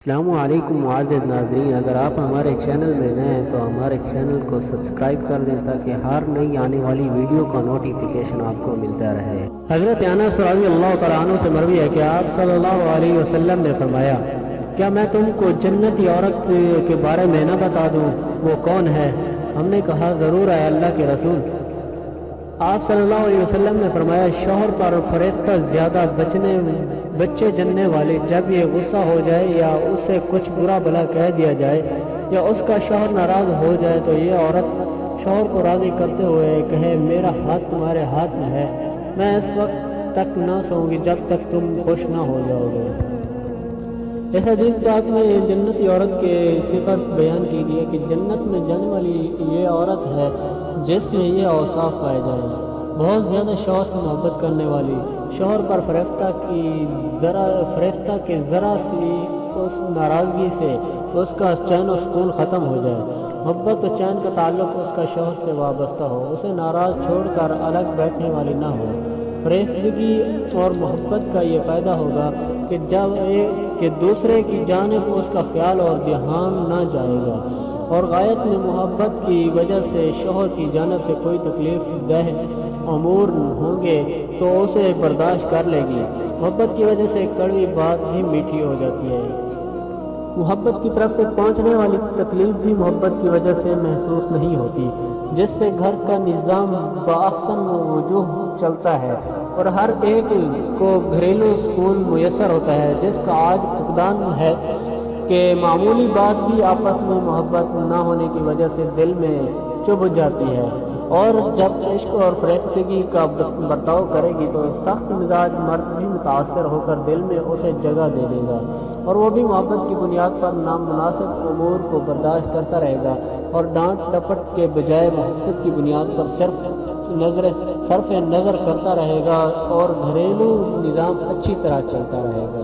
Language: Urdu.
السلام علیکم معزز ناظرین، اگر آپ ہمارے چینل میں نئے ہیں تو ہمارے چینل کو سبسکرائب کر دیں تاکہ ہر نئی آنے والی ویڈیو کا نوٹیفیکیشن آپ کو ملتا رہے۔ حضرت انس رضی اللہ تعالیٰ عنہ سے مروی ہے کہ آپ صلی اللہ علیہ وسلم نے فرمایا، کیا میں تم کو جنتی عورت کے بارے میں نہ بتا دوں؟ وہ کون ہے؟ ہم نے کہا ضرور ہے اللہ کے رسول۔ آپ صلی اللہ علیہ وسلم نے فرمایا، شوہر پر فریفتہ زیادہ بچے جننے والی، جب یہ غصہ ہو جائے یا اس سے کچھ برا بھلا کہہ دیا جائے یا اس کا شوہر ناراض ہو جائے تو یہ عورت شوہر کو راضی کرتے ہوئے کہے، میرا ہاتھ تمہارے ہاتھ میں ہے، میں اس وقت تک نہ سوؤں گی جب تک تم خوش نہ ہو جاؤ گے۔ اس حدیث پاک میں جنتی عورت کے صفت بیان کی گئی ہے کہ جنت میں جانے والی یہ عورت ہے جس میں یہ اوصاف پائے جائیں: بہت زیادہ شوہر سے محبت کرنے والی، شوہر پر فریفتہ کے ذرا سی اس ناراضگی سے اس کا چین و سکون ختم ہو جائے، محبت و چین کا تعلق اس کا شوہر سے وابستہ ہو، اسے ناراض چھوڑ کر الگ بیٹھنے والی نہ ہو۔ فریفتگی اور محبت کا یہ فائدہ ہوگا کہ جب کہ دوسرے کی جانب اس کا خیال اور دھیان نہ جائے گا، اور غایت میں محبت کی وجہ سے شوہر کی جانب سے کوئی تکلیف دہ امور ہوں گے تو اسے برداشت کر لے گی۔ محبت کی وجہ سے کڑوی بات بھی میٹھی ہو جاتی ہے۔ محبت کی طرف سے پہنچنے والی تکلیف بھی محبت کی وجہ سے محسوس نہیں ہوتی، جس سے گھر کا نظام بأحسن وجوہ چلتا ہے اور ہر ایک کو گھریلو سکون میسر ہوتا ہے، جس کا آج فقدان ہے کہ معمولی بات بھی آپس میں محبت نہ ہونے کی وجہ سے دل میں چبھ جاتی ہے، اور جب عشق اور فریفتگی کا برتاؤ کرے گی تو سخت مزاج مرد بھی متاثر ہو کر دل میں اسے جگہ دے دے گا، اور وہ بھی محبت کی بنیاد پر نامناسب امور کو برداشت کرتا رہے گا اور ڈانٹ ڈپٹ کے بجائے محبت کی بنیاد پر صرف نظر کرتا رہے گا اور گھریلو نظام اچھی طرح چلتا رہے گا۔